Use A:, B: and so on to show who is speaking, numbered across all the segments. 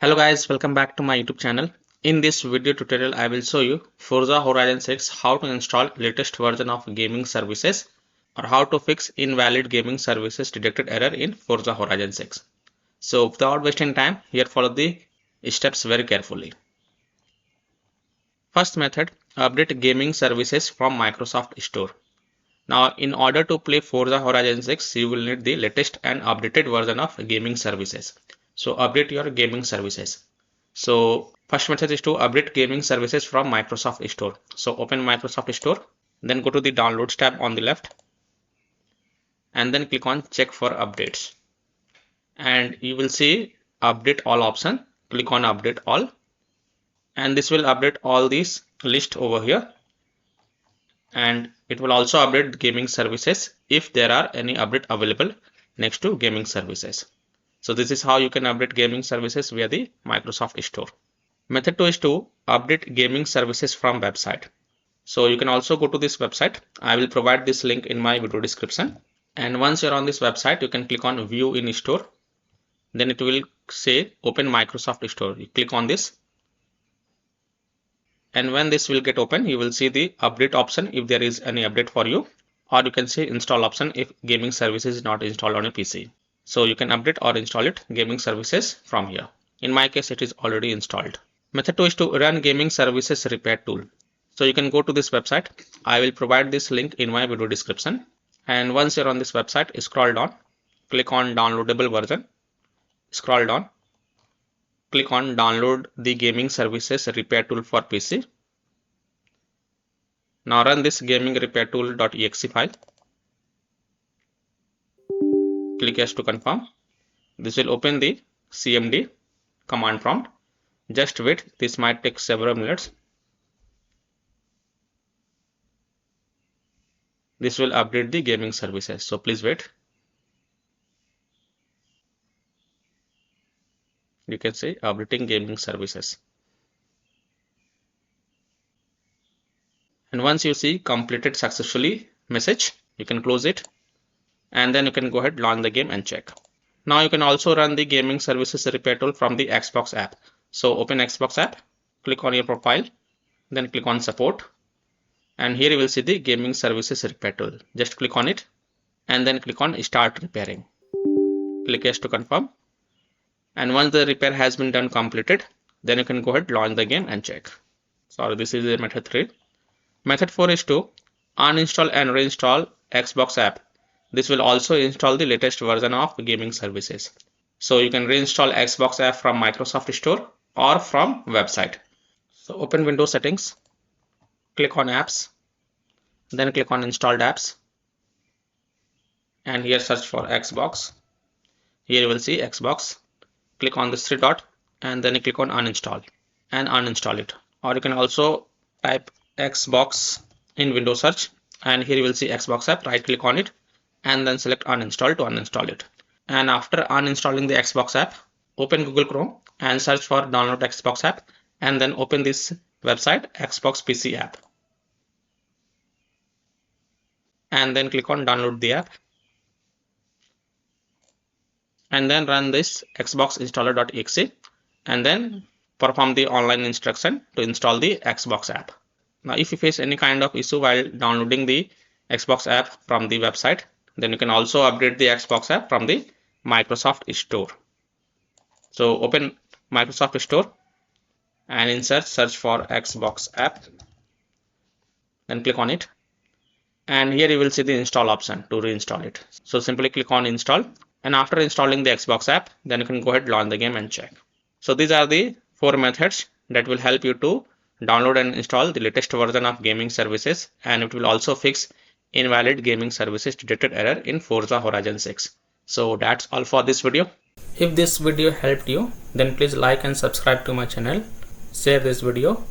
A: Hello guys, welcome back to my YouTube channel. In this video tutorial, I will show you Forza Horizon 6 how to install latest version of gaming services or how to fix invalid gaming services detected error in Forza Horizon 6. So without wasting time, here follow the steps very carefully. First method, update gaming services from Microsoft Store. Now in order to play Forza Horizon 6, you will need the latest and updated version of gaming services. So update your gaming services. So first method is to update gaming services from Microsoft Store. So open Microsoft Store, then go to the Downloads tab on the left and then click on Check for Updates. And you will see Update All option. Click on Update All and this will update all these list over here. And it will also update gaming services if there are any update available next to gaming services. So this is how you can update gaming services via the Microsoft Store. Method 2 is to update gaming services from website. So you can also go to this website. I will provide this link in my video description. And once you're on this website, you can click on View in Store. Then it will say Open Microsoft Store. You click on this. And when this will get open, you will see the update option if there is any update for you. Or you can see install option if gaming services is not installed on a PC. So you can update or install it gaming services from here. In my case, it is already installed. Method 2 is to run gaming services repair tool. So you can go to this website. I will provide this link in my video description. And once you're on this website, scroll down, click on downloadable version, scroll down, click on download the gaming services repair tool for PC. Now run this gaming repair tool.exe file. Click yes to confirm. This will open the CMD command prompt. Just wait, this might take several minutes. This will update the gaming services, so please wait. You can see updating gaming services. And once you see completed successfully message, you can close it. And then you can go ahead, launch the game and check. Now you can also run the gaming services repair tool from the Xbox app. So open Xbox app, click on your profile, then click on support. And here you will see the gaming services repair tool. Just click on it and then click on start repairing. Click yes to confirm. And once the repair has been done completed, then you can go ahead, launch the game and check. Sorry, this is the method 3. Method 4 is to uninstall and reinstall Xbox app. This will also install the latest version of gaming services. So you can reinstall Xbox app from Microsoft Store or from website. So open Windows settings, click on apps, then click on installed apps. And here search for Xbox. Here you will see Xbox. Click on this 3 dot and then you click on uninstall and uninstall it. Or you can also type Xbox in Windows search and here you will see Xbox app. Right click on it and then select uninstall to uninstall it. And after uninstalling the Xbox app, open Google Chrome and search for download Xbox app and then open this website Xbox PC app. And then click on download the app. And then run this Xbox installer.exe and then perform the online instruction to install the Xbox app. Now if you face any kind of issue while downloading the Xbox app from the website, then you can also update the Xbox app from the Microsoft Store. So open Microsoft Store and in search for Xbox app, then click on it. And here you will see the install option to reinstall it. So simply click on install. And after installing the Xbox app, then you can go ahead, launch the game and check. So these are the 4 methods that will help you to download and install the latest version of gaming services, and it will also fix invalid gaming services detected error in Forza Horizon 6. So that's all for this video. If this video helped you, then please like and subscribe to my channel, share this video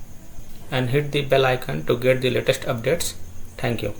A: and hit the bell icon to get the latest updates. Thank you.